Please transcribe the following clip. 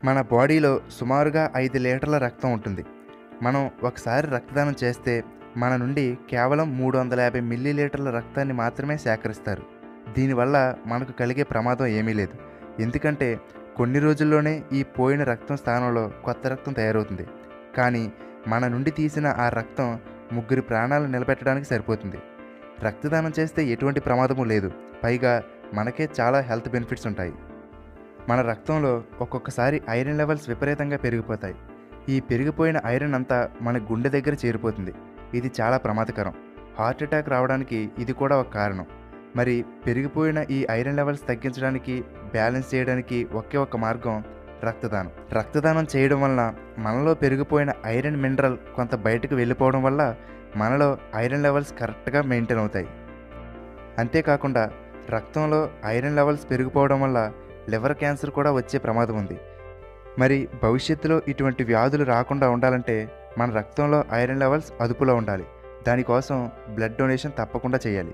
మన బాడీలో సుమారుగా 5 లీటర్ల రక్తం ఉంటుంది. మనం ఒకసారి రక్తదానం చేస్తే మన నుండి కేవలం 350 మిల్లీలీటర్ల రక్తాన్ని మాత్రమే సేకరిస్తారు. దీనివల్ల మనకు కలిగే ప్రమాదం ఏమీ లేదు. ఎందుకంటే కొన్ని రోజుల్లోనే ఈ పోయిన రక్తం స్థానంలో కొత్త రక్తం తయారవుతుంది. కానీ మన నుండి తీసిన ఆ రక్తం ముగ్గురి ప్రాణాలు నిలబెట్టడానికి సరిపోతుంది. రక్తదానం చేస్తే ఎటువంటి ప్రమాదము లేదు. పైగా మనకే చాలా హెల్త్ బెనిఫిట్స్ ఉంటాయి. మన రక్తంలో ఒక్కొక్కసారి ఐరన్ లెవెల్స్ విపరీతంగా పెరిగిపోతాయి. ఈ పెరిగిపోయిన ఐరన్ అంతా మన గుండె దగ్గర చేరిపోతుంది. ఇది చాలా ప్రమాదకరం. హార్ట్ అటాక్ రావడానికి ఇది కూడా ఒక కారణం. మరి పెరిగిపోయిన ఈ ఐరన్ లెవెల్స్ తగ్గించడానికి, బ్యాలెన్స్ చేయడానికి ఒకే ఒక్క మార్గం రక్తదానం. రక్తదానం చేయడం వలన మనలో పెరిగిపోయిన ఐరన్ మినరల్ కొంత బయటకు వెళ్ళిపోవడం వల్ల మనలో ఐరన్ లెవెల్స్ కరెక్ట్గా మెయింటైన్ అవుతాయి. అంతేకాకుండా రక్తంలో ఐరన్ లెవెల్స్ పెరిగిపోవడం వల్ల లివర్ క్యాన్సర్ కూడా వచ్చే ప్రమాదం ఉంది. మరి భవిష్యత్తులో ఇటువంటి వ్యాధులు రాకుండా ఉండాలంటే మన రక్తంలో ఐరన్ లెవెల్స్ అదుపులో ఉండాలి. దానికోసం బ్లడ్ డొనేషన్ తప్పకుండా చేయాలి.